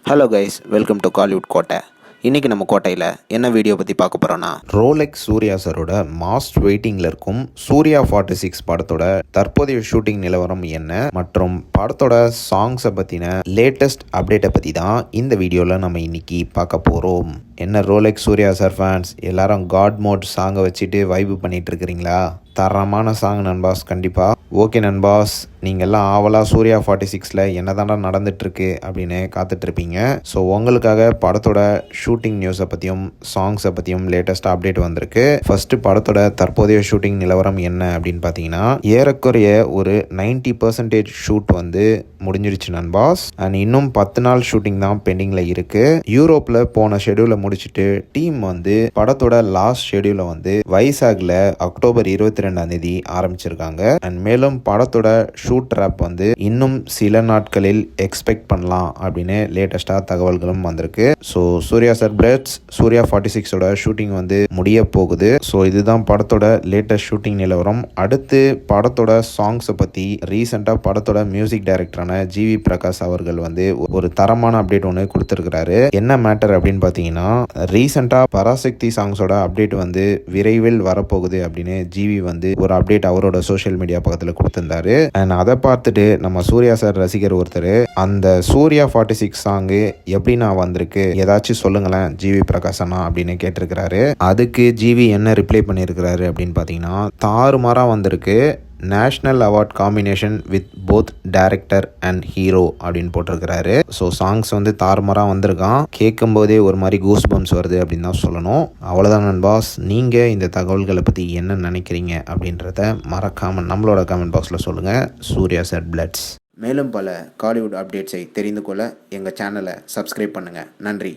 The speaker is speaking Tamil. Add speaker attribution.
Speaker 1: Hello guys, welcome to Kollywood கோட்டை. இன்றைக்கி நம்ம கோட்டையில் என்ன வீடியோ பற்றி பார்க்க போகிறோன்னா,
Speaker 2: ரோலெக்ஸ் சூர்யா சாரோட மாஸ்ட் வெயிட்டிங்கில் இருக்கும் சூர்யா 46 படத்தோட தற்போதைய ஷூட்டிங் நிலவரம் என்ன மற்றும் படத்தோட சாங்ஸை பற்றின லேட்டஸ்ட் அப்டேட்டை பற்றி தான் இந்த வீடியோவில் நம்ம இன்னைக்கு பார்க்க போகிறோம். என்ன ரோலெக்ஸ் சூர்யா சார் ஃபேன்ஸ் எல்லாரும் காட் மோட் சாங்கை வச்சுட்டு வைப்பு பண்ணிட்டு இருக்கிறீங்களா? தரமான சாங் நண்பாஸ். கண்டிப்பாக ஓகே நண்பாஸ், நீங்கள்லாம் ஆவலாக சூர்யா 46ல் என்ன தாண்டா நடந்துகிட்ருக்கு அப்படின்னு காத்துட்ருப்பீங்க. ஸோ உங்களுக்காக படத்தோட ஷூட்டிங் நியூஸை பற்றியும் சாங்ஸை பற்றியும் லேட்டஸ்ட்டாக அப்டேட் வந்திருக்கு. ஃபஸ்ட்டு படத்தோட தற்போதைய ஷூட்டிங் நிலவரம் என்ன அப்படின்னு பார்த்தீங்கன்னா, ஏறக்குறைய ஒரு 90% ஷூட் வந்து முடிஞ்சிருச்சு நண்பாஸ். அண்ட் இன்னும் 10 நாள் ஷூட்டிங் தான் பெண்டிங்கில் இருக்குது. யூரோப்பில் போன ஷெடியூலை முடிச்சுட்டு டீம் வந்து படத்தோட லாஸ்ட் ஷெடியூலை வந்து வைசாகில் அக்டோபர் 22 ஆரம்பிச்சிருக்காங்க. அண்ட் மேலும் படத்தோட ஷூட் ரேப் வந்து இன்னும் சில நாட்களில் எக்ஸ்பெக்ட் பண்ணலாம் அப்படின்னு லேட்டஸ்டாக தகவல்களும் வந்திருக்கு. So Surya sir பிளட்ஸ் Surya 46ஓட shooting வந்து முடிய போகுது. ஸோ இதுதான் படத்தோட லேட்டஸ்ட் ஷூட்டிங் நிலவரம். அடுத்து படத்தோட சாங்ஸை பற்றி ரீசெண்டாக படத்தோட மியூசிக் டைரக்டரான ஜிவி பிரகாஷ் அவர்கள் வந்து ஒரு தரமான அப்டேட் ஒன்று கொடுத்துருக்கிறாரு. என்ன மேட்டர் அப்படின்னு பார்த்தீங்கன்னா, ரீசெண்டாக பராசக்தி சாங்ஸோட அப்டேட் வந்து விரைவில் வரப்போகுது அப்படின்னு ஜிவி வந்து ஒரு அப்டேட் அவரோட சோஷியல் மீடியா பக்கத்தில் கொடுத்திருந்தாரு. அண்ட் அதை பார்த்துட்டு நம்ம சூர்யா சார் ரசிகர் ஒருத்தர், அந்த சூர்யா 46 சாங்கு எப்படி நான் வந்திருக்கு ஏதாச்சும் சொல்லுங்களேன் ஜிவி பிரகாஷ் அண்ணா அப்படின்னு கேட்டிருக்கிறாரு. அதுக்கு ஜிவி என்ன ரிப்ளை பண்ணியிருக்கிறாரு அப்படின்னு பார்த்தீங்கன்னா, தாறுமாறாக வந்திருக்கு, national award combination with both director and hero அப்படின்னு போட்டிருக்கிறாரு. ஸோ சாங்ஸ் வந்து தாறுமாறாக வந்திருக்கான். கேட்கும் போதே ஒரு மாதிரி கூஸ் பம்ப்ஸ் வருது அப்படின்னு தான் சொல்லணும். அவ்வளோதான் நண்பாஸ். நீங்கள் இந்த தகவல்களை பற்றி என்ன நினைக்கிறீங்க அப்படின்றத மறக்காமல் நம்மளோட கமெண்ட் பாக்ஸில் சொல்லுங்கள். சூர்யா சார் பிளட்ஸ்.
Speaker 1: மேலும் பல காலிவுட் அப்டேட்ஸை தெரிந்து கொள்ள எங்கள் சேனலை சப்ஸ்கிரைப் பண்ணுங்கள். நன்றி.